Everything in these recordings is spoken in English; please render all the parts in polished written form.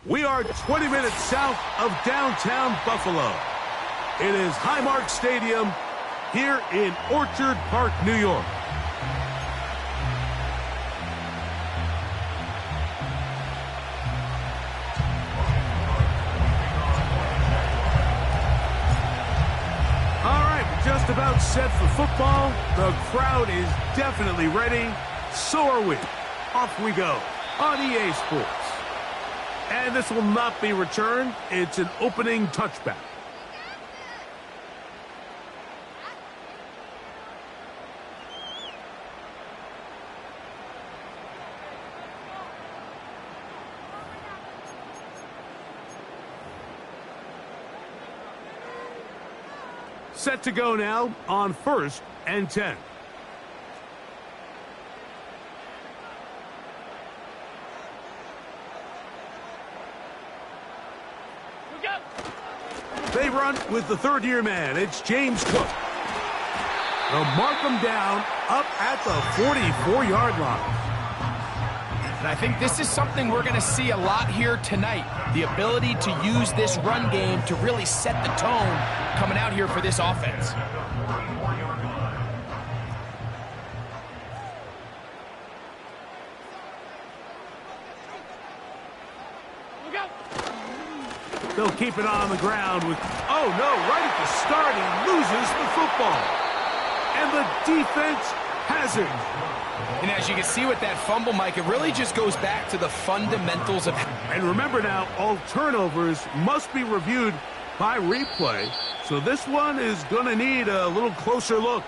We are 20 minutes south of downtown Buffalo. It is Highmark Stadium here in Orchard Park, New York. All right, just about set for football. The crowd is definitely ready. So are we. Off we go on EA Sports. And this will not be returned. It's an opening touchback. Set to go now on 1st and 10. They run with the third-year man. It's James Cook. They'll mark him down up at the 44-yard line. And I think this is something we're going to see a lot here tonight. The ability to use this run game to really set the tone coming out here for this offense. They'll keep it on the ground with, oh no, right at the start, he loses the football. And the defense has it. And as you can see with that fumble, Mike, it really just goes back to the fundamentals of... And remember now, all turnovers must be reviewed by replay. So this one is going to need a little closer look.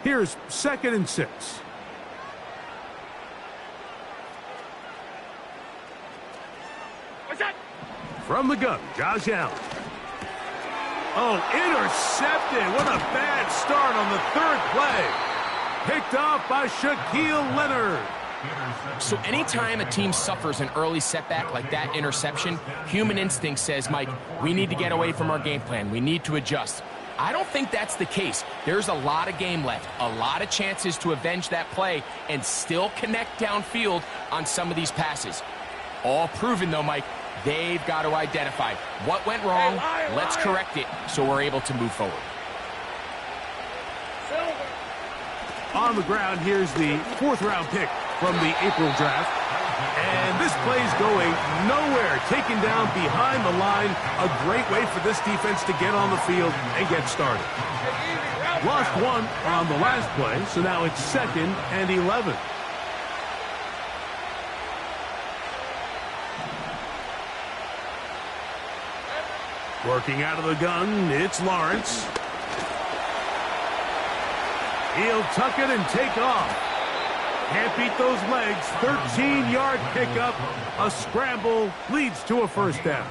Here's 2nd and 6. What's that? From the gun, Josh Allen. Oh, intercepted. What a bad start on the 3rd play. Picked off by Shaquille Leonard. So anytime a team suffers an early setback like that interception, human instinct says, Mike, we need to get away from our game plan. We need to adjust. I don't think that's the case. There's a lot of game left, a lot of chances to avenge that play and still connect downfield on some of these passes. All proven, though, Mike, they've got to identify what went wrong, let's correct it so we're able to move forward. On the ground, here's the 4th-round pick from the April draft. And this play's going nowhere. Taken down behind the line. A great way for this defense to get on the field and get started. Lost one on the last play, so now it's 2nd and 11. Working out of the gun, it's Lawrence. He'll tuck it and take off. Can't beat those legs. 13-yard pickup. A scramble leads to a 1st down.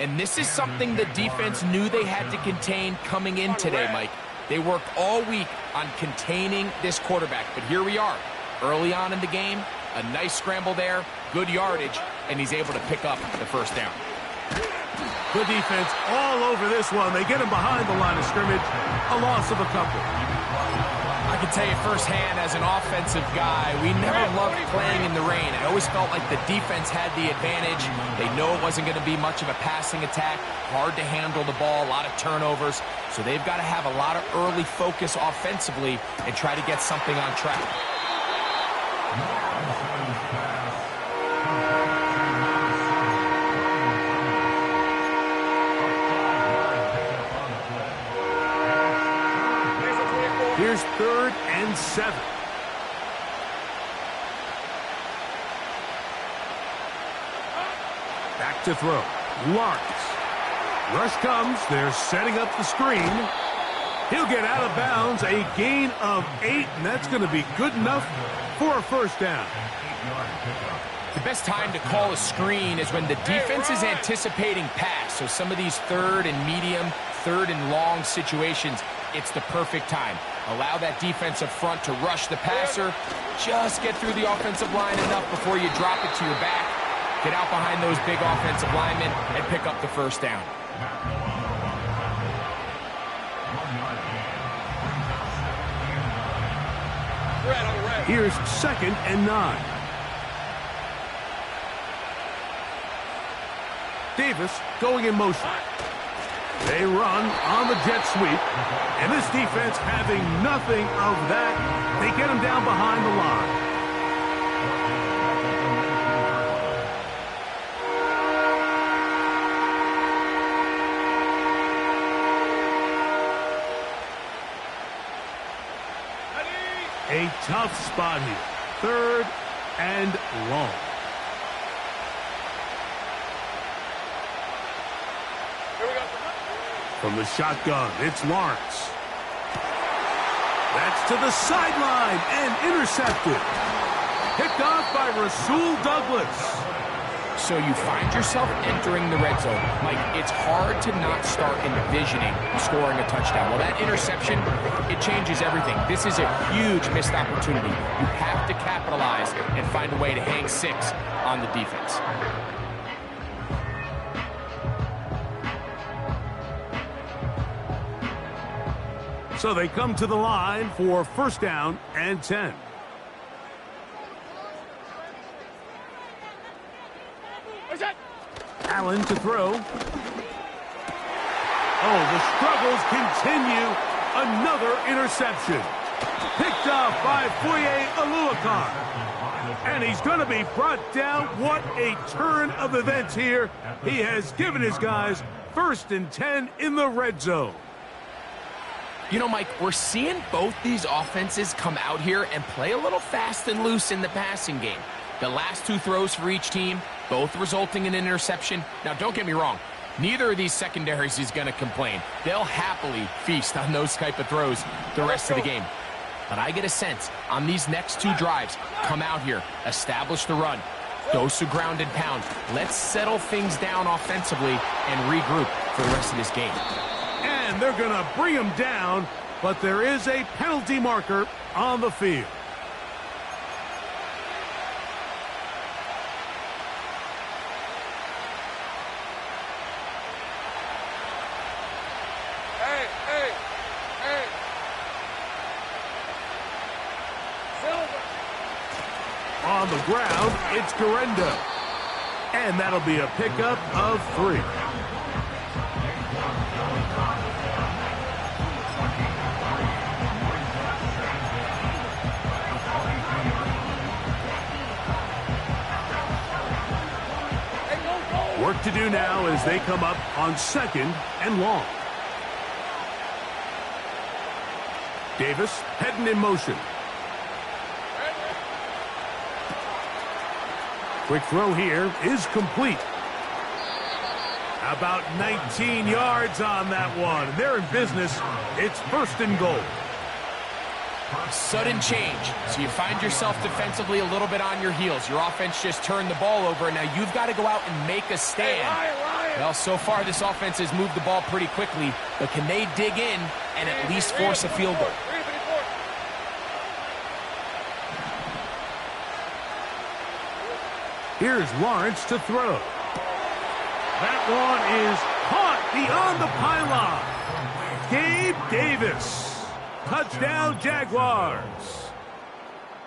And this is something the defense knew they had to contain coming in today, Mike. They worked all week on containing this quarterback. But here we are, early on in the game. A nice scramble there, good yardage, and he's able to pick up the 1st down. Good defense all over this one. They get him behind the line of scrimmage. A loss of a couple. I can tell you firsthand, as an offensive guy, we never loved playing in the rain. It always felt like the defense had the advantage. They know it wasn't going to be much of a passing attack, hard to handle the ball, a lot of turnovers. So they've got to have a lot of early focus offensively and try to get something on track. Here's 3rd and 7. Back to throw. Lawrence. Rush comes. They're setting up the screen. He'll get out of bounds. A gain of 8, and that's going to be good enough for a 1st down. The best time to call a screen is when the defense is anticipating pass. So some of these 3rd and medium, 3rd and long situations, it's the perfect time. Allow that defensive front to rush the passer. Just get through the offensive line enough before you drop it to your back. Get out behind those big offensive linemen and pick up the first down. Here's 2nd and 9. Davis going in motion. They run on the jet sweep. And this defense having nothing of that. They get him down behind the line. A tough spot here. 3rd and long. From the shotgun, it's Lawrence. That's to the sideline and intercepted. Picked off by Rasul Douglas. So you find yourself entering the red zone. Mike, it's hard to not start envisioning scoring a touchdown. Well, that interception, it changes everything. This is a huge missed opportunity. You have to capitalize and find a way to hang 6 on the defense. So they come to the line for 1st down and 10. Allen to throw. Oh, the struggles continue. Another interception. Picked off by Foye Oluokun. And he's going to be brought down. What a turn of events here. He has given his guys 1st and 10 in the red zone. You know, Mike, we're seeing both these offenses come out here and play a little fast and loose in the passing game. The last 2 throws for each team, both resulting in an interception. Now, don't get me wrong. Neither of these secondaries is going to complain. They'll happily feast on those type of throws the rest of the game. But I get a sense on these next 2 drives, come out here, establish the run, dose of ground and pound. Let's settle things down offensively and regroup for the rest of this game. And they're going to bring him down, but there is a penalty marker on the field. On the ground, it's Garendo. And that'll be a pickup of 3. Work to do now as they come up on 2nd and long. Davis heading in motion. Quick throw here is complete. About 19 yards on that one. They're in business. It's 1st and goal. Sudden change. So you find yourself defensively a little bit on your heels. Your offense just turned the ball over. Now you've got to go out and make a stand. Well, so far this offense has moved the ball pretty quickly. But can they dig in and at least force a field goal? Here's Lawrence to throw. That one is caught beyond the pylon. Gabe Davis. Touchdown, Jaguars.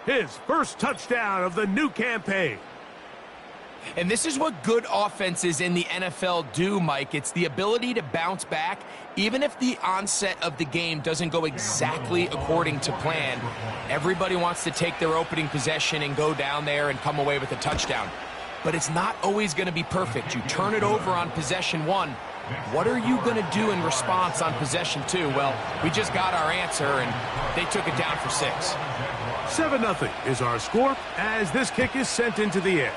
His 1st touchdown of the new campaign. And this is what good offenses in the NFL do, Mike. It's the ability to bounce back, even if the onset of the game doesn't go exactly according to plan. Everybody wants to take their opening possession and go down there and come away with a touchdown. But it's not always going to be perfect. You turn it over on possession 1. What are you going to do in response on possession 2? Well, we just got our answer, and they took it down for 6. 7-0 is our score as this kick is sent into the air.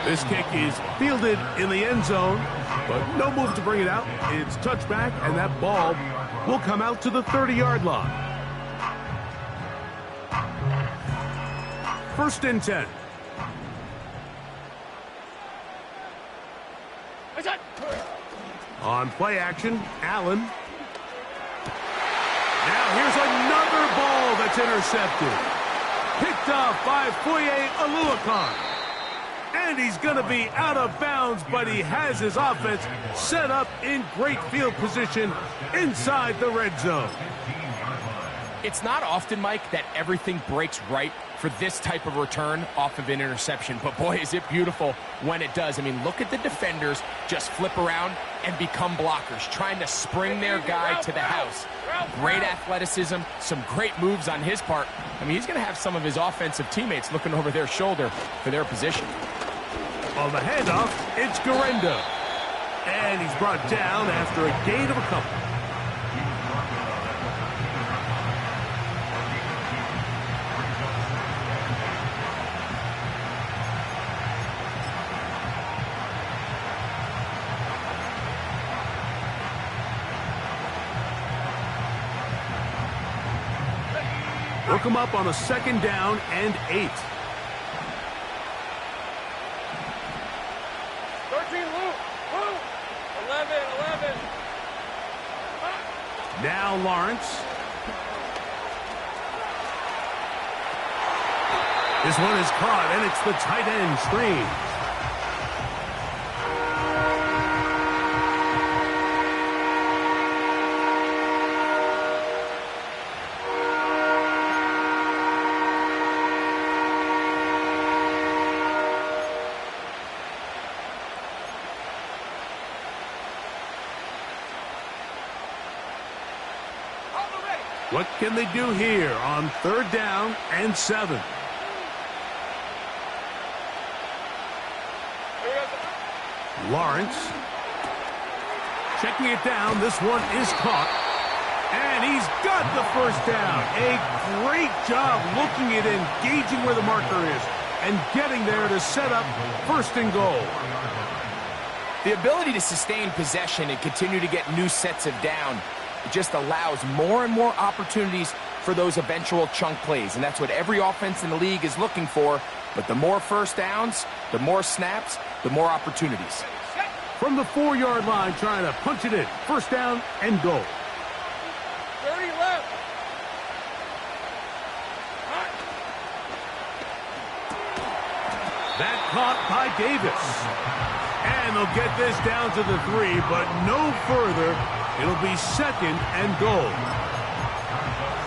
This kick is fielded in the end zone, but no move to bring it out. It's touchback, and that ball will come out to the 30-yard line. 1st and 10. On play action, Allen. Now here's another ball that's intercepted. Picked off by Foye Aluakon. And he's going to be out of bounds, but he has his offense set up in great field position inside the red zone. It's not often, Mike, that everything breaks right for this type of return off of an interception. But boy, is it beautiful when it does. I mean, look at the defenders just flip around and become blockers, trying to spring their guy to the house. Great athleticism, some great moves on his part. I mean, he's going to have some of his offensive teammates looking over their shoulder for their position. On the handoff, it's Garendo. And he's brought down after a gain of a couple. Look him up on a 2nd down and 8. 13, Luke. 11. Now Lawrence. This one is caught, and it's the tight end screen. What can they do here on 3rd down and 7? Lawrence. Checking it down. This one is caught. And he's got the 1st down. A great job looking at engaging where the marker is and getting there to set up 1st and goal. The ability to sustain possession and continue to get new sets of down, it just allows more and more opportunities for those eventual chunk plays. And that's what every offense in the league is looking for. But the more 1st downs, the more snaps, the more opportunities. From the 4-yard line, trying to punch it in. 1st down and goal. 30 left. That caught by Davis. And they'll get this down to the 3, but no further. It'll be 2nd and goal.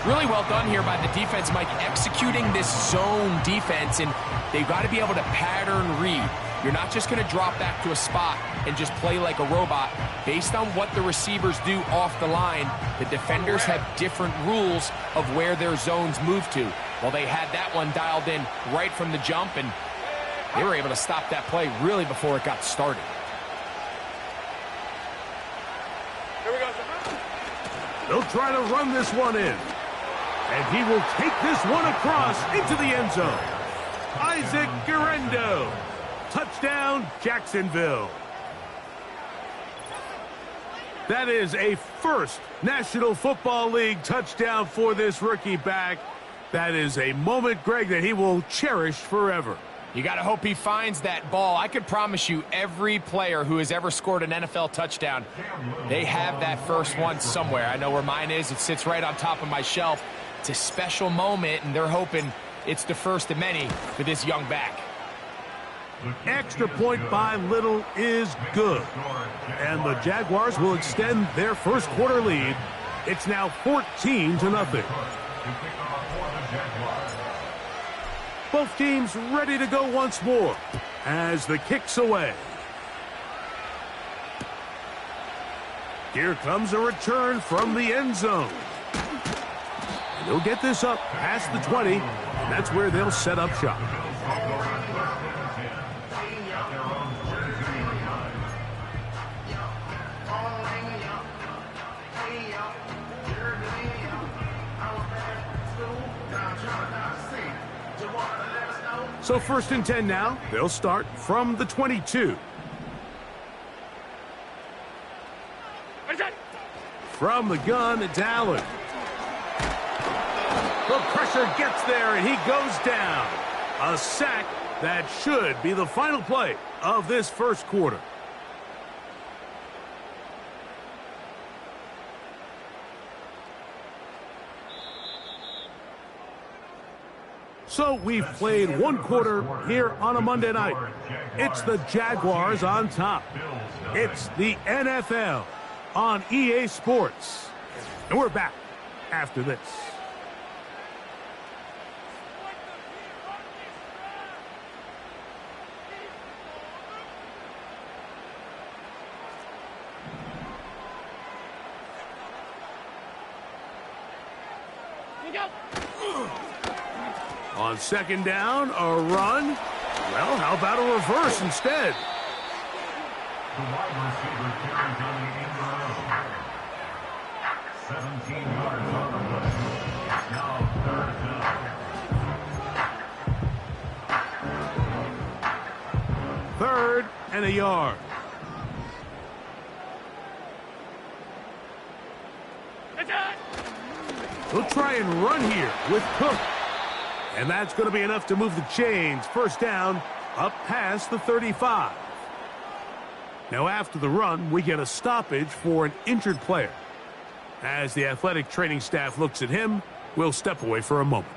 Really well done here by the defense, Mike, executing this zone defense, and they've got to be able to pattern read. You're not just going to drop back to a spot and just play like a robot. Based on what the receivers do off the line, the defenders have different rules of where their zones move to. Well, they had that one dialed in right from the jump, and they were able to stop that play really before it got started. Here we go. They'll try to run this one in. And he will take this one across into the end zone. Isaac Garendo. Touchdown, Jacksonville. That is a 1st National Football League touchdown for this rookie back. That is a moment, Greg, that he will cherish forever. You got to hope he finds that ball. I can promise you every player who has ever scored an NFL touchdown, they have that first one somewhere. I know where mine is. It sits right on top of my shelf. It's a special moment, and they're hoping it's the first of many for this young back. Extra point by Little is good. And the Jaguars will extend their 1st quarter lead. It's now 14-0. Both teams ready to go once more as the kick's away. Here comes a return from the end zone. And they'll get this up past the 20, and that's where they'll set up shop. So 1st and 10 now. They'll start from the 22. From the gun, it's Allen. The pressure gets there, and he goes down. A sack that should be the final play of this 1st quarter. So we've played one quarter here on a Monday night. It's the Jaguars on top. It's the NFL on EA Sports. And we're back after this. On second down, a run. Well, how about a reverse instead? The wide receiver carries on the end around. 17 yards on the play. Now third down. Third and a yard. We'll try and run here with Cook. And that's going to be enough to move the chains. First down, up past the 35. Now after the run, we get a stoppage for an injured player. As the athletic training staff looks at him, we'll step away for a moment.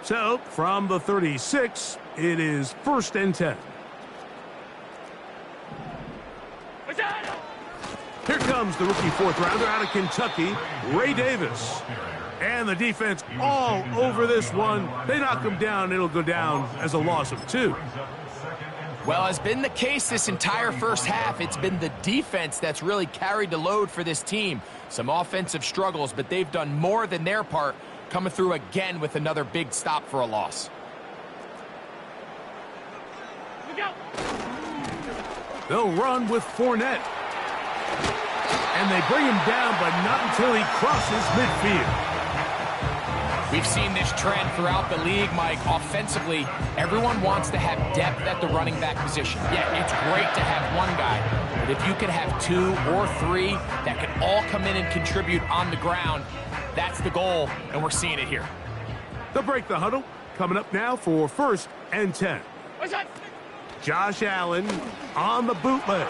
So, from the 36, it is 1st and 10. Here comes the rookie fourth-rounder out of Kentucky, Ray Davis. And the defense all over this one. They knock him down. It'll go down as a loss of 2. Well, has been the case this entire first half. It's been the defense that's really carried the load for this team. Some offensive struggles, but they've done more than their part, coming through again with another big stop for a loss. They'll run with Fournette. And they bring him down, but not until he crosses midfield. We've seen this trend throughout the league, Mike. Offensively, everyone wants to have depth at the running back position. Yeah, it's great to have one guy, but if you can have 2 or 3 that can all come in and contribute on the ground, that's the goal, and we're seeing it here. They'll break the huddle. Coming up now for 1st and 10. Josh Allen on the bootleg.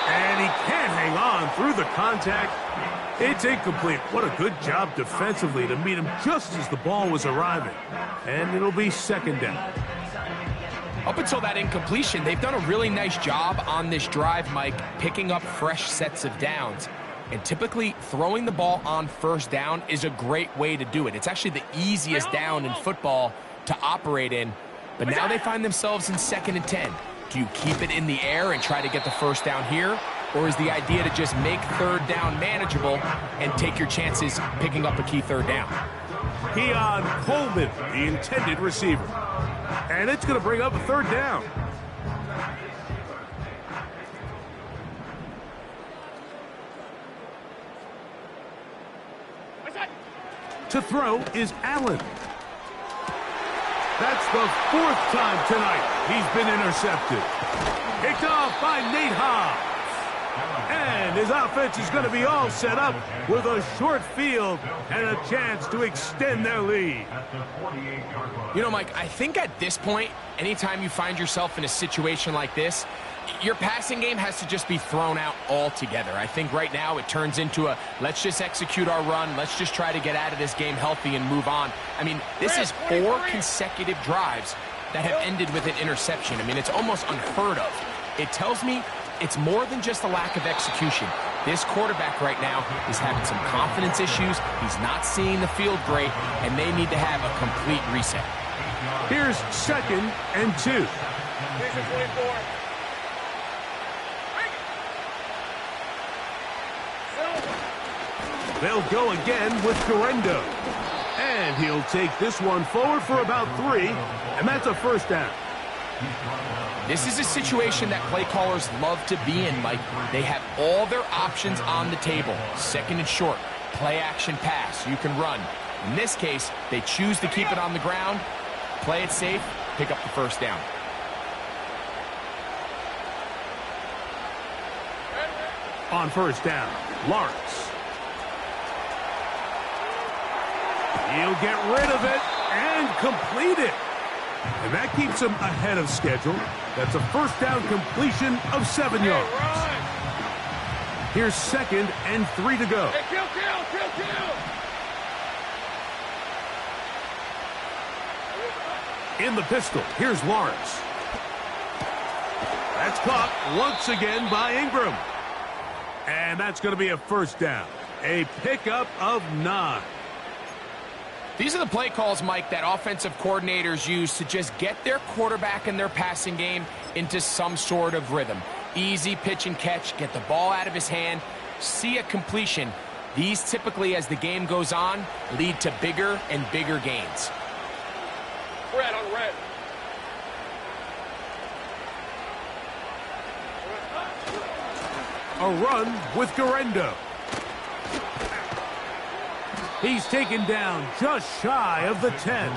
And he can't hang on through the contact. It's incomplete. What a good job defensively to meet him just as the ball was arriving. And it'll be 2nd down. Up until that incompletion, they've done a really nice job on this drive, Mike, picking up fresh sets of downs. And typically, throwing the ball on 1st down is a great way to do it. It's actually the easiest down in football to operate in. But now they find themselves in 2nd and 10. Do you keep it in the air and try to get the 1st down here? Or is the idea to just make 3rd down manageable and take your chances picking up a key 3rd down? Keon Coleman, the intended receiver. And it's going to bring up a 3rd down. To throw is Allen. That's the 4th time tonight he's been intercepted. Picked off by Nate Hobbs. And his offense is going to be all set up with a short field and a chance to extend their lead. You know, Mike, I think at this point, anytime you find yourself in a situation like this, your passing game has to just be thrown out altogether. I think right now it turns into a, let's just execute our run, let's just try to get out of this game healthy and move on. I mean, this is 4 consecutive drives that have ended with an interception. I mean, it's almost unheard of. It tells me it's more than just a lack of execution. This quarterback right now is having some confidence issues. He's not seeing the field great, and they need to have a complete reset. Here's 2nd and 2. They'll go again with Durendo. And he'll take this one forward for about 3, and that's a 1st down. This is a situation that play callers love to be in, Mike. They have all their options on the table. 2nd and short, play action pass, you can run. In this case, they choose to keep it on the ground, play it safe, pick up the 1st down. On 1st down, Lawrence. He'll get rid of it and complete it. And that keeps him ahead of schedule. That's a 1st down completion of 7 yards. Here's 2nd and 3 to go. Hey, kill! In the pistol, here's Lawrence. That's caught once again by Ingram. And that's going to be a first down. A pickup of 9. These are the play calls, Mike, that offensive coordinators use to just get their quarterback and their passing game into some sort of rhythm. Easy pitch and catch, get the ball out of his hand, see a completion. These typically, as the game goes on, lead to bigger and bigger gains. Red on red. A run with Garendo. He's taken down just shy of the 10.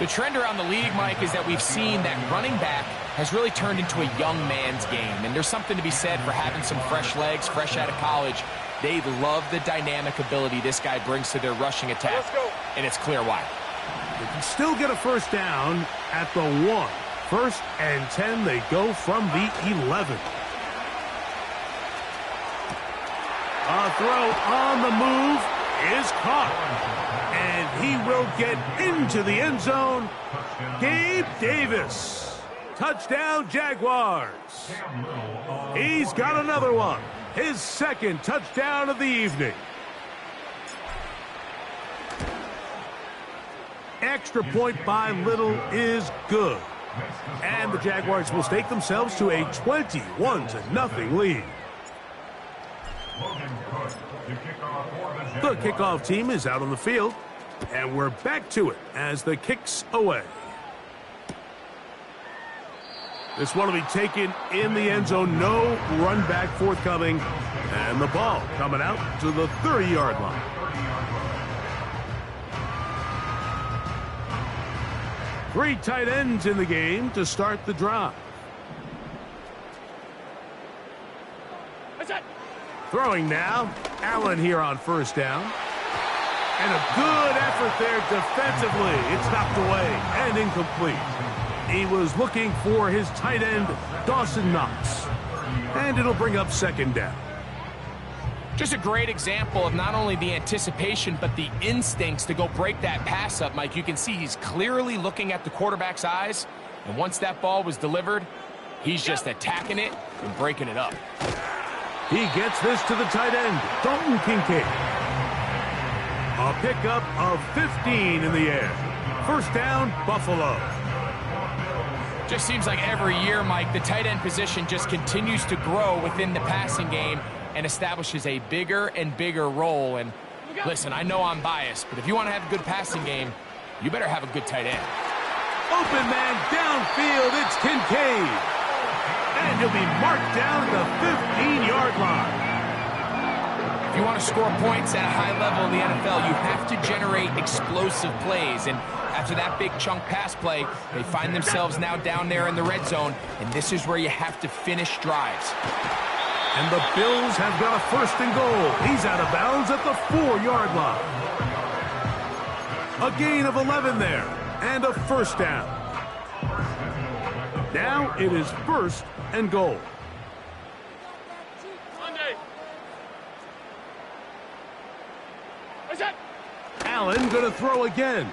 The trend around the league, Mike, is that we've seen that running back has really turned into a young man's game. And there's something to be said for having some fresh legs, fresh out of college. They love the dynamic ability this guy brings to their rushing attack. Let's go. And it's clear why. They can still get a first down at the 1. 1st and 10, they go from the 11. A throw on the move is caught. And he will get into the end zone. Gabe Davis. Touchdown, Jaguars. He's got another one. His 2nd touchdown of the evening. Extra point by Little is good. And the Jaguars will stake themselves to a 21-0 lead. The kickoff team is out on the field, and we're back to it as the kick's away. This one will be taken in the end zone. No run back forthcoming, and the ball coming out to the 30-yard line. Three tight ends in the game to start the drive. Throwing now, Allen here on first down. And a good effort there defensively. It's knocked away and incomplete. He was looking for his tight end, Dawson Knox. And it'll bring up 2nd down. Just a great example of not only the anticipation, but the instincts to go break that pass up, Mike. You can see he's clearly looking at the quarterback's eyes. And once that ball was delivered, he's just attacking it and breaking it up. He gets this to the tight end, Dalton Kincaid. A pickup of 15 in the air. First down, Buffalo. Just seems like every year, Mike, the tight end position just continues to grow within the passing game and establishes a bigger and bigger role. And listen, I know I'm biased, but if you want to have a good passing game, you better have a good tight end. Open man downfield, it's Kincaid. And he'll be marked down at the 15-yard line. If you want to score points at a high level in the NFL, you have to generate explosive plays. And after that big chunk pass play, they find themselves now down there in the red zone. And this is where you have to finish drives. And the Bills have got a 1st and goal. He's out of bounds at the 4-yard line. A gain of 11 there. And a first down. Now it is 1st and goal. Allen going to throw again.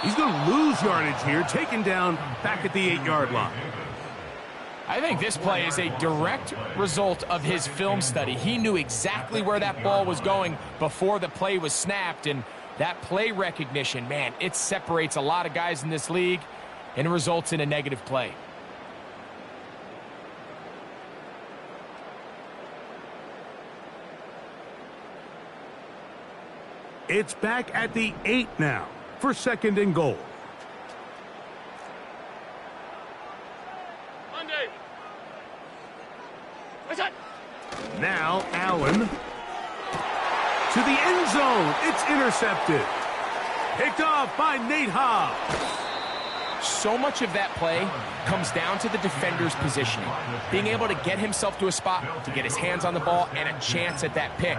He's going to lose yardage here, taken down back at the 8-yard line. I think this play is a direct result of his film study. He knew exactly where that ball was going before the play was snapped, and that play recognition, man, it separates a lot of guys in this league and results in a negative play. It's back at the 8 now for 2nd and goal. Now Allen to the end zone. It's intercepted. Picked off by Nate Hobbs. So much of that play comes down to the defender's positioning. Being able to get himself to a spot, to get his hands on the ball, and a chance at that pick.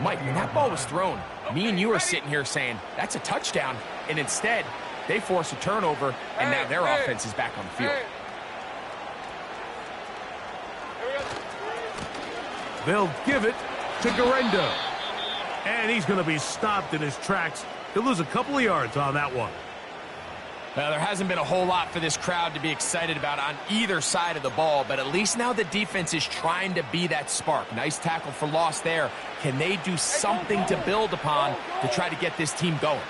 Mike, when that ball was thrown, me and you are sitting here saying, that's a touchdown. And instead, they force a turnover, and now their offense is back on the field. They'll give it to Garendo. And he's going to be stopped in his tracks. He'll lose a couple of yards on that one. Well, there hasn't been a whole lot for this crowd to be excited about on either side of the ball, but at least now the defense is trying to be that spark. Nice tackle for loss there. Can they do something to build upon to try to get this team going?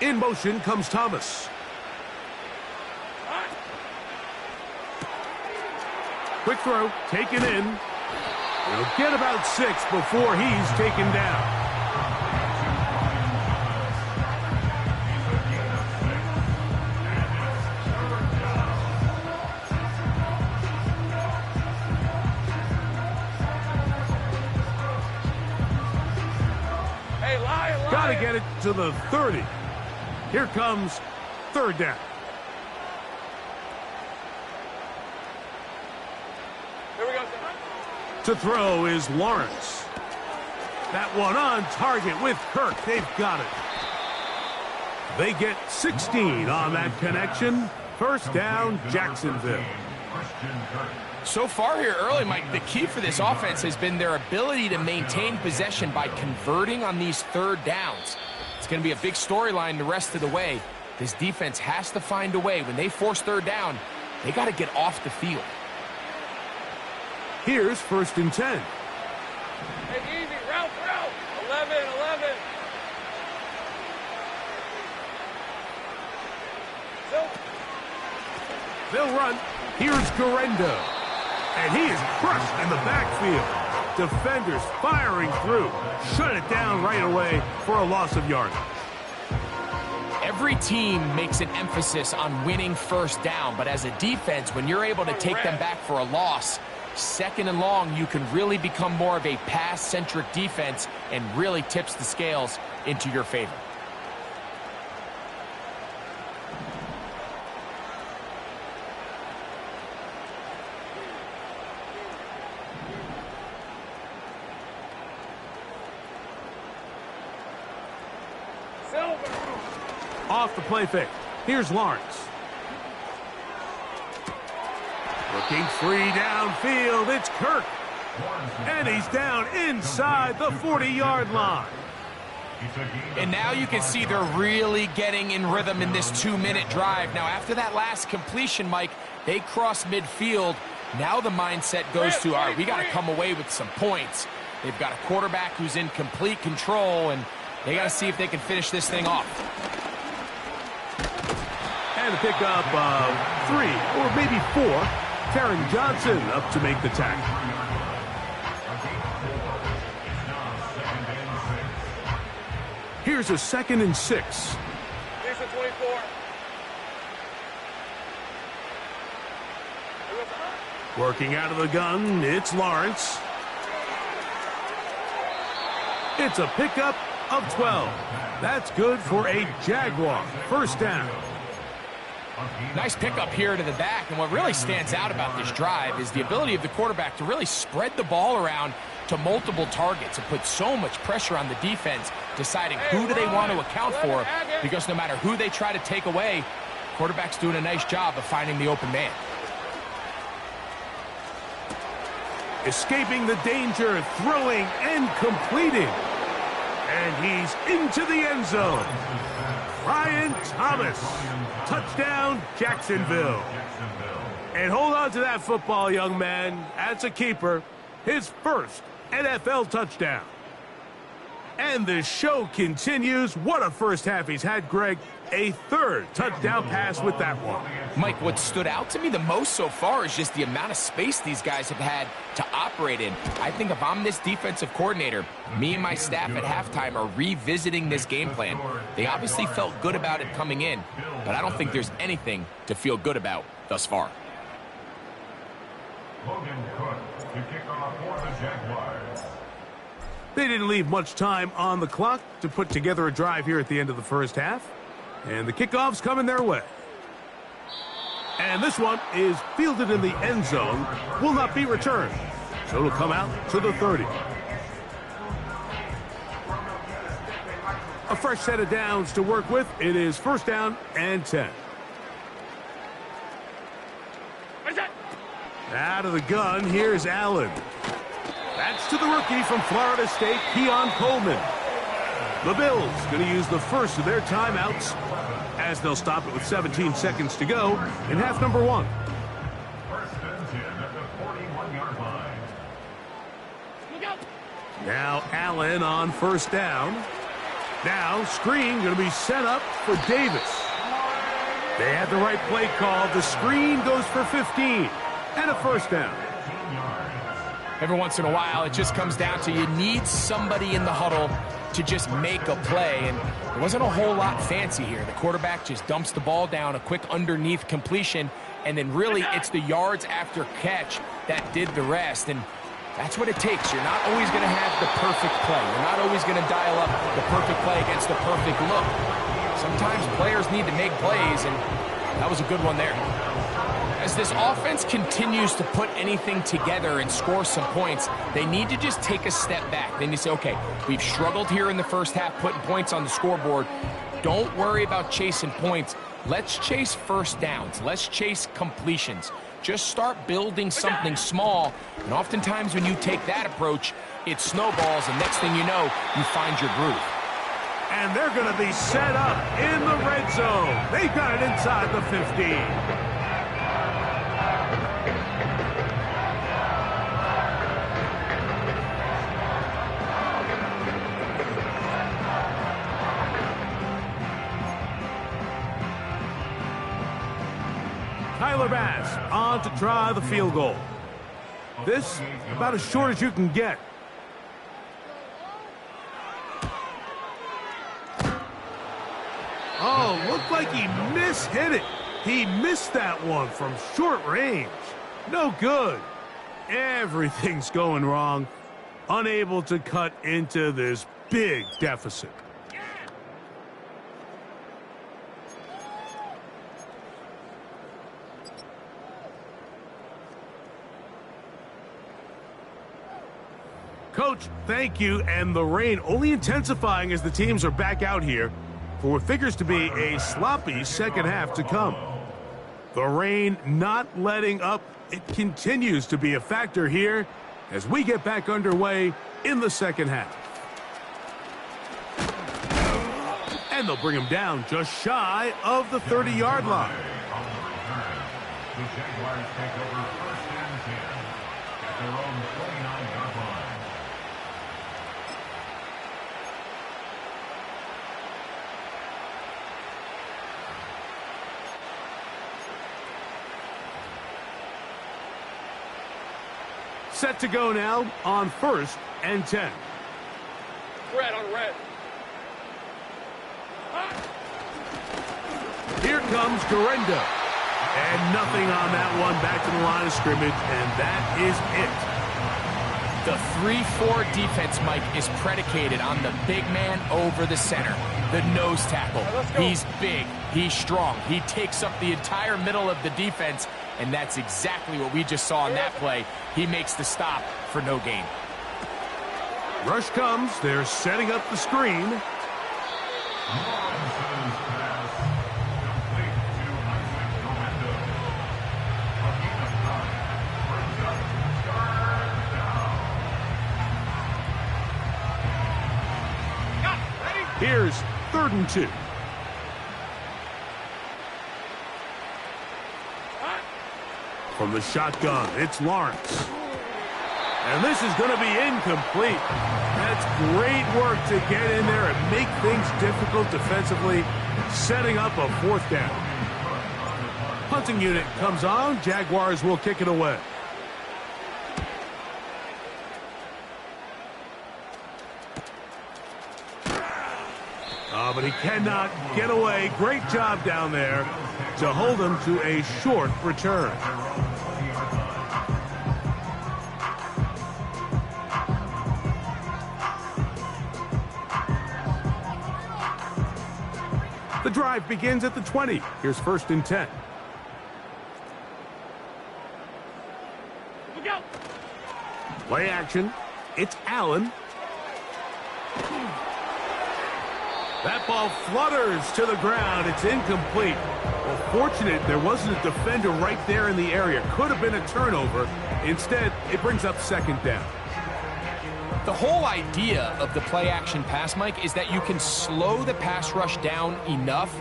In motion comes Thomas. Quick throw, taken in. He'll get about 6 before he's taken down. Got to get it to the 30. Here comes 3rd down. Here we go. To throw is Lawrence. That one on target with Kirk. They've got it. They get 16 on that connection. 1st down, Jacksonville. So far here early, Mike, the key for this offense has been their ability to maintain possession by converting on these 3rd downs. It's going to be a big storyline the rest of the way. This defense has to find a way. When they force 3rd down, they got to get off the field. Here's 1st and 10. Hey, easy. Route. 11. They'll run. Here's Garendo. And he is crushed in the backfield. Defenders firing through. Shut it down right away for a loss of yardage. Every team makes an emphasis on winning 1st down, but as a defense, when you're able to take them back for a loss, 2nd and long, you can really become more of a pass-centric defense and really tips the scales into your favor. Off the play fake. Here's Lawrence. Looking free downfield. It's Kirk. And he's down inside the 40-yard line. And now you can see they're really getting in rhythm in this 2-minute drive. Now, after that last completion, Mike, they cross midfield. Now the mindset goes to, all right, we got to come away with some points. They've got a quarterback who's in complete control, and they got to see if they can finish this thing off. And a pickup of 3 or maybe 4. Taron Johnson up to make the tackle. Here's a 2nd and 6. Here's a 24. Working out of the gun, it's Lawrence. It's a pickup of 12. That's good for a Jaguar. 1st down. Nice pickup here to the back, and what really stands out about this drive is the ability of the quarterback to really spread the ball around to multiple targets and put so much pressure on the defense, deciding who do they want to account for, because no matter who they try to take away, quarterback's doing a nice job of finding the open man. Escaping the danger, throwing and completing. And he's into the end zone. Brian Thomas. Touchdown, Jacksonville. And hold on to that football, young man. That's a keeper. His 1st NFL touchdown. And the show continues. What a 1st half he's had, Greg. A 3rd touchdown pass with that one. Mike, what stood out to me the most so far is just the amount of space these guys have had to operate in. I think if I'm this defensive coordinator, me and my staff at halftime are revisiting this game plan. They obviously felt good about it coming in, but I don't think there's anything to feel good about thus far. Logan Cook to kick off for the Jaguars. They didn't leave much time on the clock to put together a drive here at the end of the 1st half. And the kickoff's coming their way. And this one is fielded in the end zone. Will not be returned. So it'll come out to the 30. A fresh set of downs to work with. It is 1st down and 10. Out of the gun, here's Allen. That's to the rookie from Florida State, Keon Coleman. The Bills going to use the first of their timeouts as they'll stop it with 17 seconds to go in half number 1. First and 10 at the 41-yard line. Now Allen on first down. Now screen going to be set up for Davis. They had the right play call. The screen goes for 15 and a first down. Every once in a while, it just comes down to you need somebody in the huddle to just make a play, and there wasn't a whole lot fancy here. The quarterback just dumps the ball down, a quick underneath completion, and then really it's the yards after catch that did the rest, and that's what it takes. You're not always going to have the perfect play. You're not always going to dial up the perfect play against the perfect look. Sometimes players need to make plays, and that was a good one there. As this offense continues to put anything together and score some points, they need to just take a step back. They need to say, okay, we've struggled here in the first half putting points on the scoreboard. Don't worry about chasing points. Let's chase first downs. Let's chase completions. Just start building something small, and oftentimes when you take that approach, it snowballs, and next thing you know, you find your groove. And they're going to be set up in the red zone. They've got it inside the 15. Tyler Bass on to try the field goal. This about as short as you can get. Oh, looked like he mishit it. He missed that one from short range. No good. Everything's going wrong. Unable to cut into this big deficit. Coach, thank you, and the rain only intensifying as the teams are back out here for what figures to be a sloppy second half to come. The rain not letting up. It continues to be a factor here as we get back underway in the second half. And they'll bring him down just shy of the 30-yard line. The Jaguars take over first and 10 at their own 29-yard line. Set to go now on first and 10. Red on red. Here comes Garenda. And nothing on that one. Back to the line of scrimmage, and that is it. The 3-4 defense, Mike, is predicated on the big man over the center, the nose tackle. He's big, he's strong, he takes up the entire middle of the defense, and that's exactly what we just saw in that play. He makes the stop for no gain. Rush comes, they're setting up the screen. Here's 3rd and 2. From the shotgun, it's Lawrence. And this is going to be incomplete. That's great work to get in there and make things difficult defensively, setting up a 4th down. Punting unit comes on. Jaguars will kick it away. But he cannot get away. Great job down there to hold him to a short return. The drive begins at the 20. Here's 1st and 10. Play action. It's Allen. That ball flutters to the ground. It's incomplete. Well, fortunate there wasn't a defender right there in the area. Could have been a turnover. Instead, it brings up second down. The whole idea of the play-action pass, Mike, is that you can slow the pass rush down enough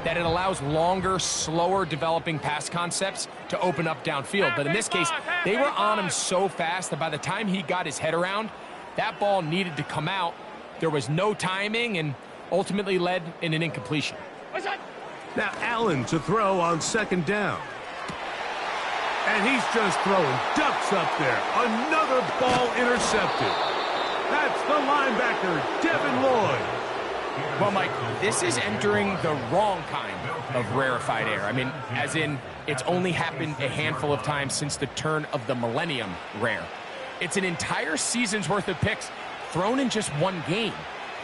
that it allows longer, slower developing pass concepts to open up downfield. But in this case, they were on him so fast that by the time he got his head around, that ball needed to come out. There was no timing and ultimately led in an incompletion. Now Allen to throw on second down. And he's just throwing ducks up there. Another ball intercepted. That's the linebacker, Devin Lloyd. Well, Mike, this is entering the wrong kind of rarefied air. I mean, as in, it's only happened a handful of times since the turn of the millennium rare. It's an entire season's worth of picks thrown in just one game.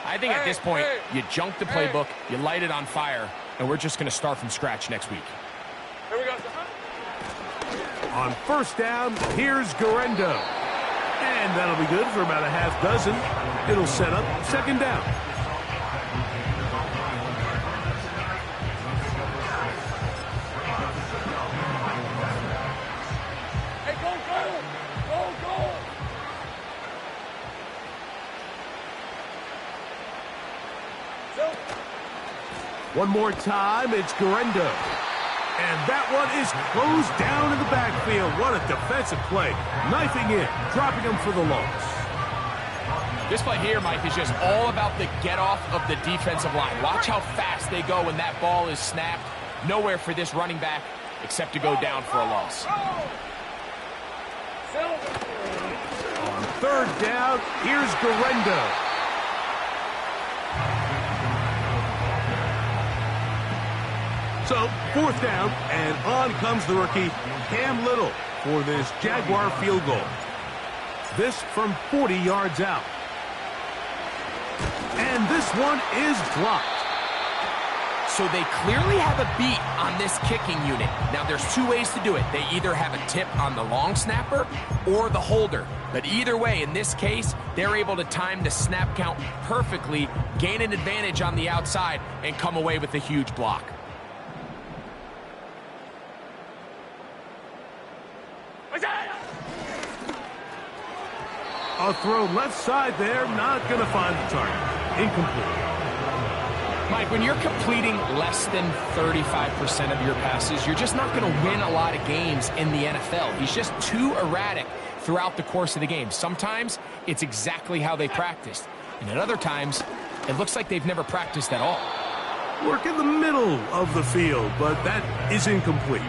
I think at this point, you junk the playbook, you light it on fire, and we're just going to start from scratch next week. Here we go. On first down, here's Garendo. And that'll be good for about a half dozen. It'll set up second down. Hey, go! One more time, it's Garendo. And that one is closed down in the backfield. What a defensive play. Knifing in, dropping him for the loss. This play here, Mike, is just all about the get-off of the defensive line. Watch how fast they go when that ball is snapped. Nowhere for this running back except to go down for a loss. On third down, here's Garendo. So, fourth down, and on comes the rookie, Cam Little, for this Jaguar field goal. This from 40 yards out. And this one is blocked. So they clearly have a beat on this kicking unit. Now, there's two ways to do it. They either have a tip on the long snapper or the holder. But either way, in this case, they're able to time the snap count perfectly, gain an advantage on the outside, and come away with a huge block. A throw left side there, not going to find the target. Incomplete. Mike, when you're completing less than 35% of your passes, you're just not going to win a lot of games in the NFL. He's just too erratic throughout the course of the game. Sometimes it's exactly how they practiced. And at other times, it looks like they've never practiced at all. Work in the middle of the field, but that is incomplete.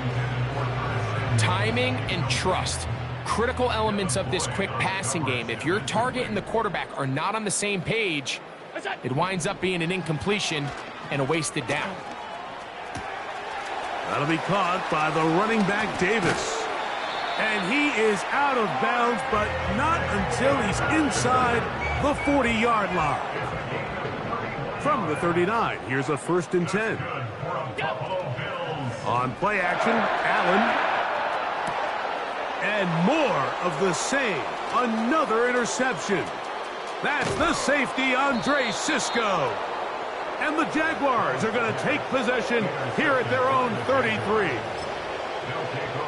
Timing and trust. Critical elements of this quick passing game. If your target and the quarterback are not on the same page, it winds up being an incompletion and a wasted down. That'll be caught by the running back, Davis. And he is out of bounds, but not until he's inside the 40-yard line. From the 39, here's a 1st and 10. On play action, Allen. And more of the same. Another interception. That's the safety, Andre Cisco. And the Jaguars are going to take possession here at their own 33.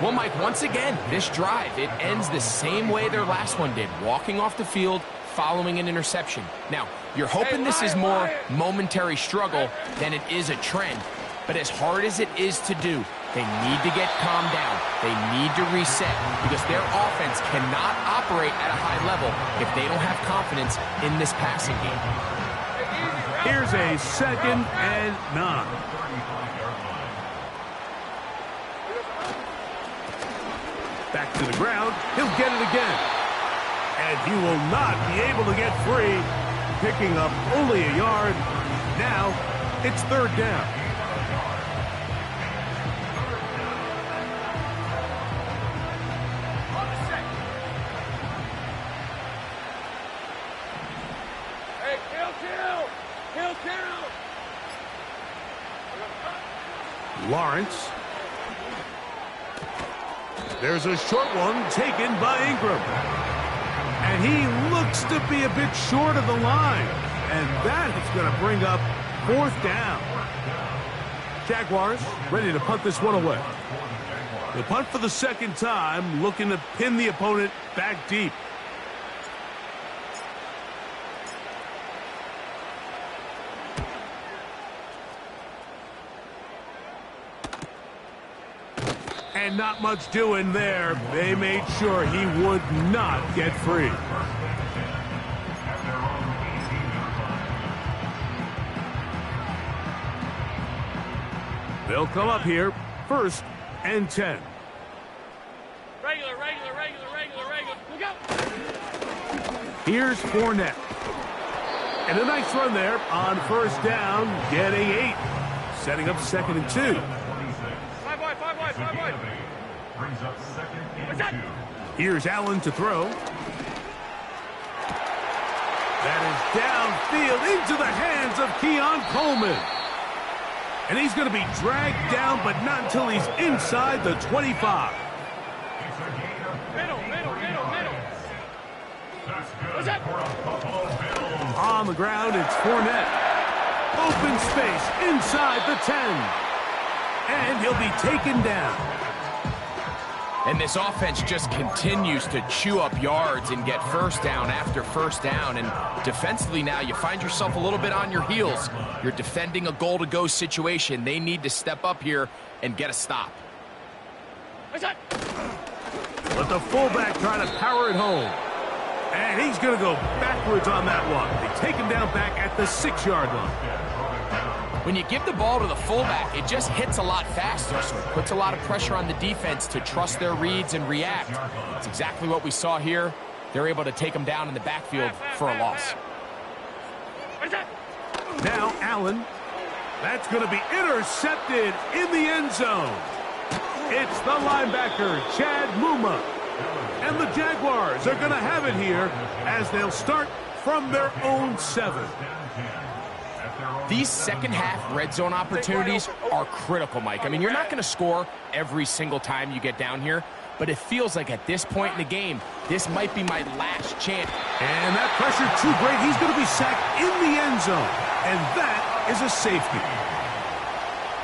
Well, Mike, once again, this drive, it ends the same way their last one did. Walking off the field, following an interception. Now, you're hoping this is more momentary struggle than it is a trend. But as hard as it is to do, they need to get calmed down. They need to reset because their offense cannot operate at a high level if they don't have confidence in this passing game. Here's a 2nd and 9. Back to the ground. He'll get it again. And he will not be able to get free. Picking up only a yard. Now it's 3rd down. Lawrence. There's a short one taken by Ingram. And he looks to be a bit short of the line. And that is going to bring up 4th down. Jaguars ready to punt this one away. The punt for the second time, looking to pin the opponent back deep. And not much doing there. They made sure he would not get free. They'll come up here, 1st and 10. Regular. Look out. Here's Fournette. And a nice run there on 1st down, getting 8. Setting up 2nd and 2. 5 wide. Brings up 2nd and 2. Here's Allen to throw. That is downfield into the hands of Keon Coleman. And he's going to be dragged down, but not until he's inside the 25. Middle. What's that? On the ground, it's Fournette. Open space inside the 10. And he'll be taken down. And this offense just continues to chew up yards and get 1st down after 1st down. And defensively now, you find yourself a little bit on your heels. You're defending a goal-to-go situation. They need to step up here and get a stop. What's that? But the fullback trying to power it home. And he's going to go backwards on that one. They take him down back at the 6-yard line. When you give the ball to the fullback, it just hits a lot faster, so it puts a lot of pressure on the defense to trust their reads and react. It's exactly what we saw here. They're able to take him down in the backfield for a loss. Now Allen. That's going to be intercepted in the end zone. It's the linebacker, Chad Muma. And the Jaguars are going to have it here as they'll start from their own 7. These second-half red zone opportunities are critical, Mike. I mean, you're not going to score every single time you get down here, but it feels like at this point in the game, this might be my last chance. And that pressure too great. He's going to be sacked in the end zone, and that is a safety.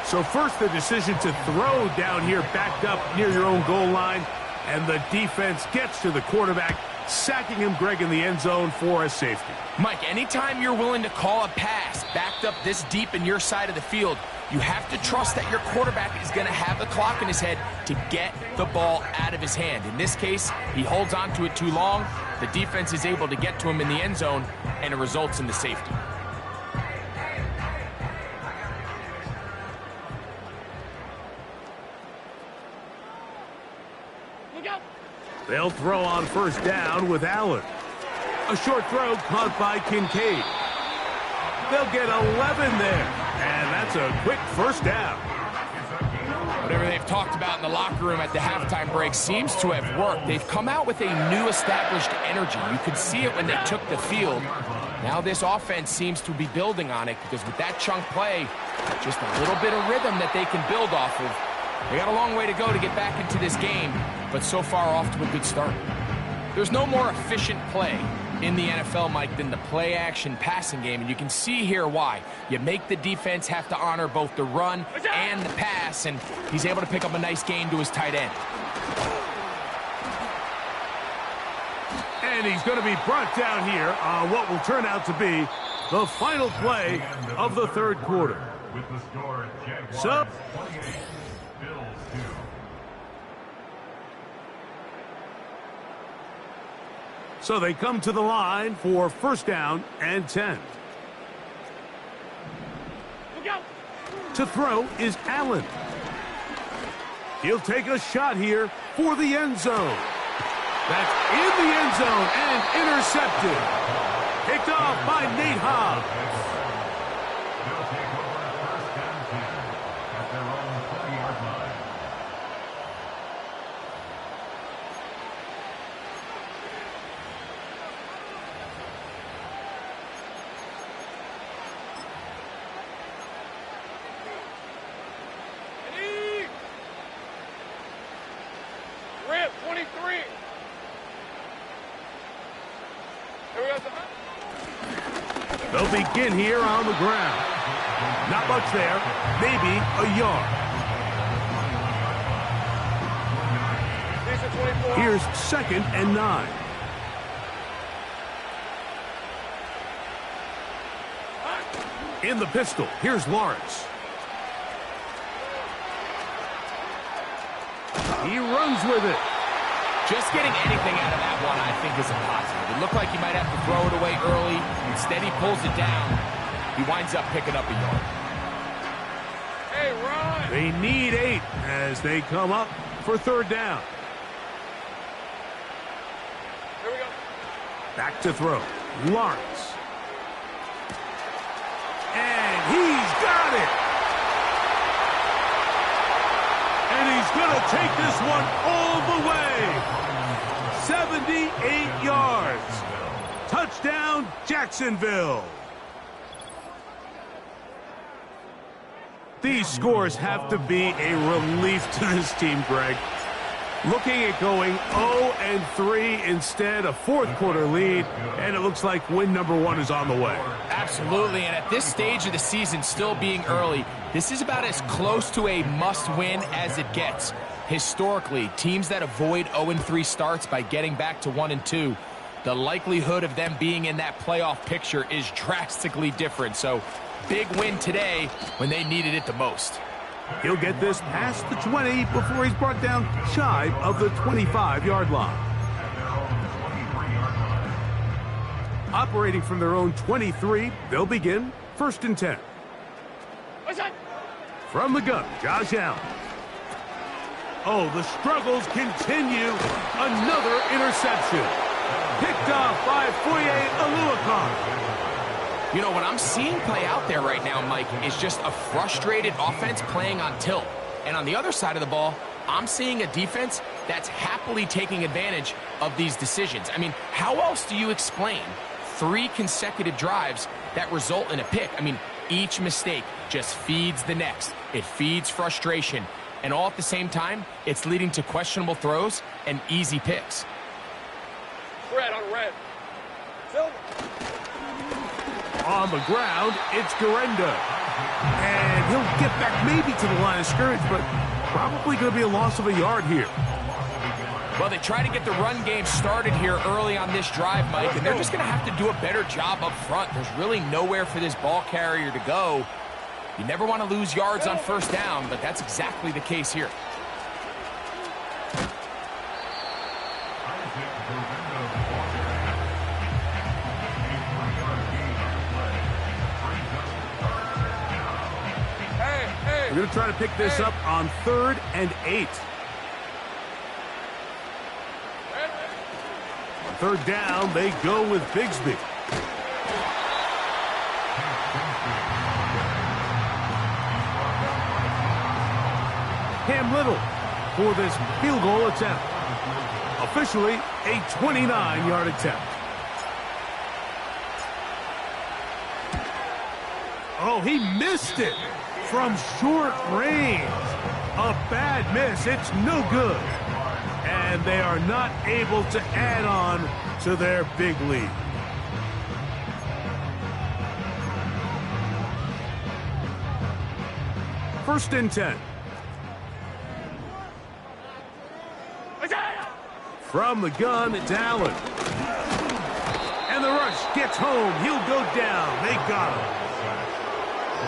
So first, the decision to throw down here backed up near your own goal line, and the defense gets to the quarterback, sacking him, Greg, in the end zone for a safety. Mike, anytime you're willing to call a pass backed up this deep in your side of the field, you have to trust that your quarterback is going to have the clock in his head to get the ball out of his hand. In this case, he holds on to it too long. The defense is able to get to him in the end zone, and it results in the safety. They'll throw on 1st down with Allen. A short throw caught by Kincaid. They'll get 11 there, and that's a quick 1st down. Whatever they've talked about in the locker room at the halftime break seems to have worked. They've come out with a new established energy. You could see it when they took the field. Now this offense seems to be building on it because with that chunk play, just a little bit of rhythm that they can build off of. They got a long way to go to get back into this game, but so far off to a good start. There's no more efficient play in the NFL, Mike, than the play-action passing game, and you can see here why. You make the defense have to honor both the run and the pass, and he's able to pick up a nice gain to his tight end. And he's going to be brought down here on what will turn out to be the final play of the 3rd quarter. With the score, Jaguars So 28, Bills 2. So they come to the line for 1st down and 10. To throw is Allen. He'll take a shot here for the end zone. That's in the end zone and intercepted. Picked off by Nate Hobbs. They'll take over 1st and 10 at their own 30-yard line. Rip, 23. Here we go. They'll begin here on the ground. Not much there, maybe a yard. Here's 2nd and 9. In the pistol, here's Lawrence. He runs with it. Just getting anything out of that one, I think, is a positive. It looked like he might have to throw it away early. Instead, he pulls it down. He winds up picking up a yard. Hey, run! They need 8 as they come up for 3rd down. Here we go. Back to throw. Lawrence. And he's got it! And he's going to take this one all the way. 78 yards. Touchdown, Jacksonville. These scores have to be a relief to this team, Greg. Looking at going 0-3 instead, a 4th quarter lead, and it looks like win number 1 is on the way. Absolutely, and at this stage of the season, still being early, this is about as close to a must-win as it gets. Historically, teams that avoid 0-3 starts by getting back to 1-2, the likelihood of them being in that playoff picture is drastically different. So, big win today when they needed it the most. He'll get this past the 20 before he's brought down shy of the 25-yard line. Operating from their own 23, they'll begin 1st and 10. From the gun, Josh Allen. Oh, the struggles continue. Another interception. Picked off by Foye Oluokun. You know, what I'm seeing play out there right now, Mike, is just a frustrated offense playing on tilt. And on the other side of the ball, I'm seeing a defense that's happily taking advantage of these decisions. I mean, how else do you explain 3 consecutive drives that result in a pick? I mean, each mistake just feeds the next. It feeds frustration. And all at the same time, it's leading to questionable throws and easy picks. Red on red. Silver. On the ground, it's Garenda. And he'll get back maybe to the line of scrimmage, but probably going to be a loss of a yard here. Well, they try to get the run game started here early on this drive, Mike, and they're just going to have to do a better job up front. There's really nowhere for this ball carrier to go. You never want to lose yards on 1st down, but that's exactly the case here. We're going to try to pick this up on 3rd and 8. On 3rd down, they go with Bigsby. Cam Little for this field goal attempt. Officially a 29-yard attempt. Oh, he missed it from short range. A bad miss. It's no good. And they are not able to add on to their big lead. First and 10. From the gun, it's Allen. And the rush gets home. He'll go down. They got him.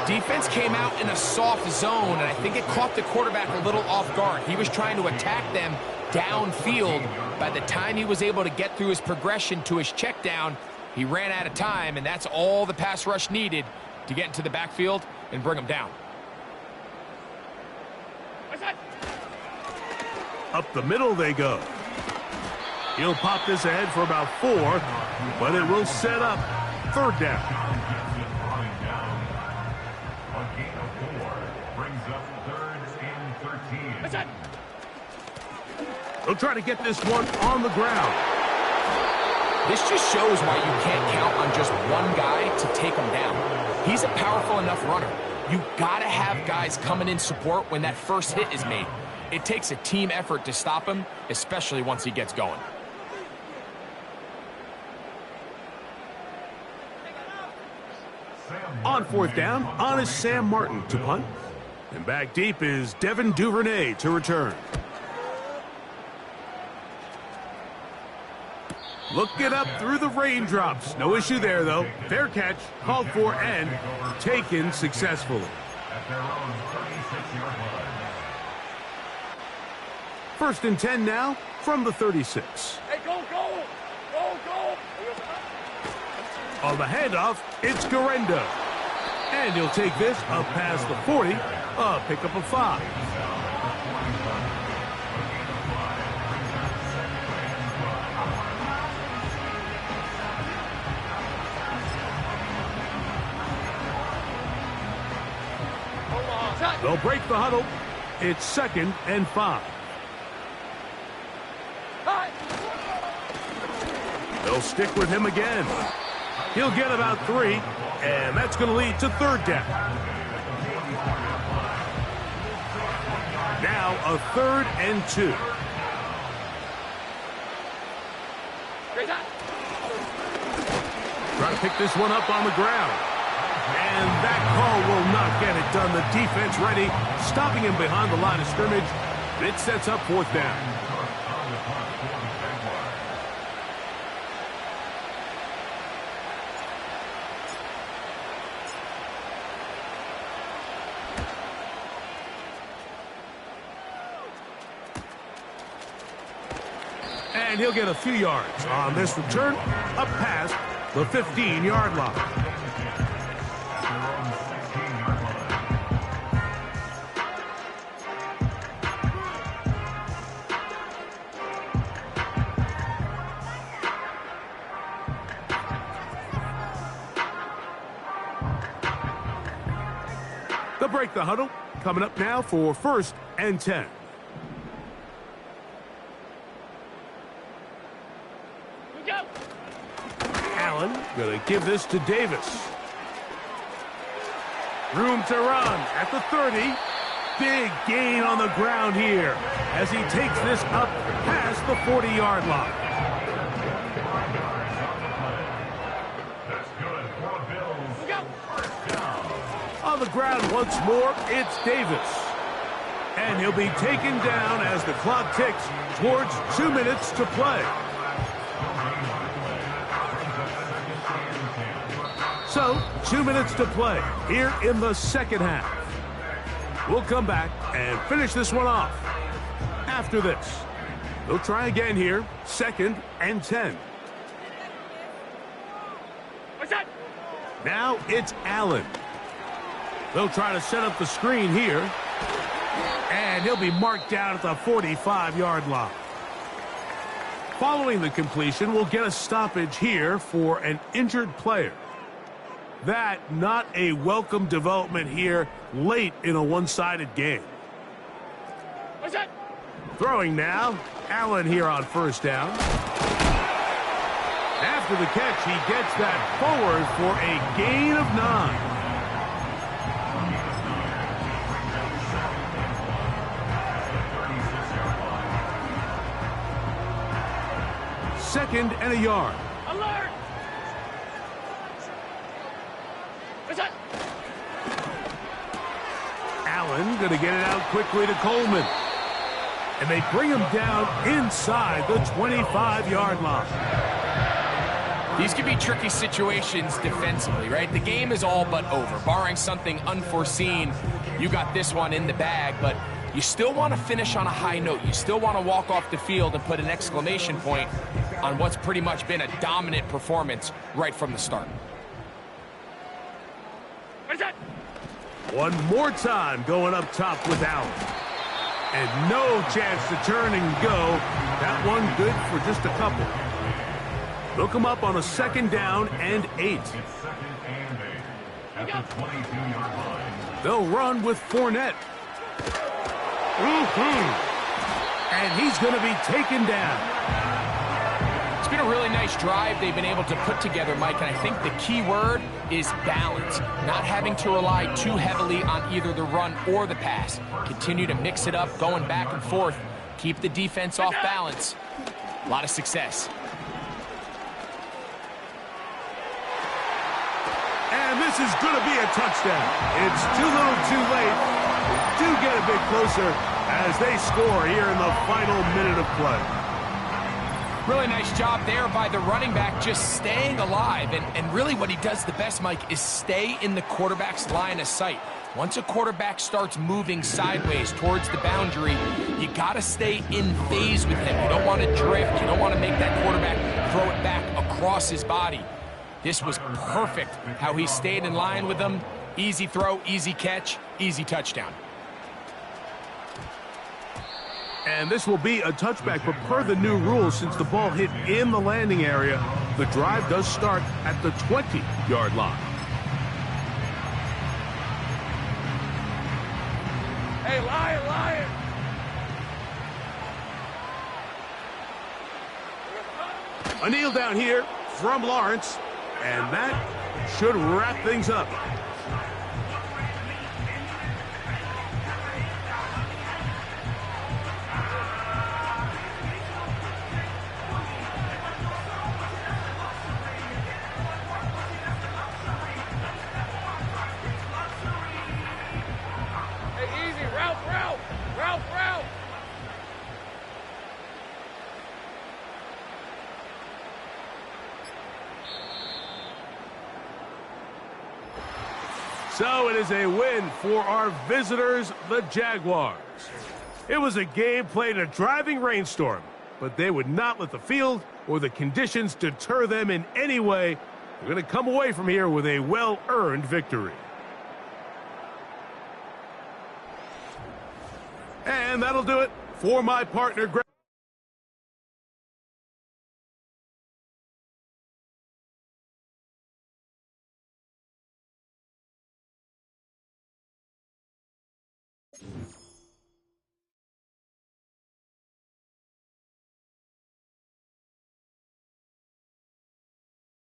Defense came out in a soft zone, and I think it caught the quarterback a little off guard. He was trying to attack them downfield. By the time he was able to get through his progression to his check down, he ran out of time, and that's all the pass rush needed to get into the backfield and bring him down. Up the middle they go. He'll pop this ahead for about 4, but it will set up 3rd down. They'll try to get this one on the ground. This just shows why you can't count on just one guy to take him down. He's a powerful enough runner. You gotta have guys coming in support when that first hit is made. It takes a team effort to stop him, especially once he gets going. On fourth down, on is Sam Martin to punt. And back deep is Devin Duvernay to return. Looking up through the raindrops. No issue there, though. Fair catch, called for, and taken successfully. At their own 36-yard line. First and 10 now from the 36. Hey, go, go! Go, go! On the handoff, it's Garendo. And he'll take this up past the 40, a pickup of 5. They'll break the huddle. It's 2nd and 5. They'll stick with him again. He'll get about 3, and that's going to lead to 3rd down. Now a 3rd and 2. Trying to pick this one up on the ground. And that call will not get it done. The defense ready, stopping him behind the line of scrimmage. It sets up 4th down. And he'll get a few yards on this return, up past the 15-yard line. They'll break the huddle. Coming up now for 1st and 10. Allen going to give this to Davis. Room to run at the 30. Big gain on the ground here as he takes this up past the 40-yard line. On the ground once more, it's Davis. And he'll be taken down as the clock ticks towards 2 minutes to play. So, 2 minutes to play here in the 2nd half. We'll come back and finish this one off after this. They'll try again here, 2nd and 10. What's that? Now it's Allen. They'll try to set up the screen here. And he'll be marked down at the 45-yard line. Following the completion, we'll get a stoppage here for an injured player. That not a welcome development here late in a one-sided game. What's that? Throwing now, Allen here on 1st down. After the catch, he gets that forward for a gain of 9. Second and a yard. Alert! What's that? Allen going to get it out quickly to Coleman. And they bring him down inside the 25-yard line. These can be tricky situations defensively, right? The game is all but over. Barring something unforeseen, you got this one in the bag, but you still want to finish on a high note. You still want to walk off the field and put an exclamation point on what's pretty much been a dominant performance right from the start. What's that? One more time going up top with Allen. And no chance to turn and go. That one good for just a couple. They'll come up on a 2nd down and 8. It's 2nd and 8 at the 22-yard line. They'll run with Fournette. And he's going to be taken down. It's been a really nice drive they've been able to put together, Mike, and I think the key word is balance. Not having to rely too heavily on either the run or the pass. Continue to mix it up, going back and forth. Keep the defense off balance. A lot of success. And this is going to be a touchdown. It's too little too late. They do get a bit closer as they score here in the final minute of play. Really nice job there by the running back, just staying alive. And really what he does the best, Mike, is stay in the quarterback's line of sight. Once a quarterback starts moving sideways towards the boundary, you got to stay in phase with him. You don't want to drift. You don't want to make that quarterback throw it back across his body. This was perfect how he stayed in line with them. Easy throw, easy catch, easy touchdown. And this will be a touchback, but per the new rules, since the ball hit in the landing area, the drive does start at the 20-yard line. Hey, Lion! A kneel down here from Lawrence, and that should wrap things up. Hey, easy, Ralph! So it is a win for our visitors, the Jaguars. It was a game played in a driving rainstorm, but they would not let the field or the conditions deter them in any way. They're going to come away from here with a well-earned victory. And that'll do it for my partner, Greg.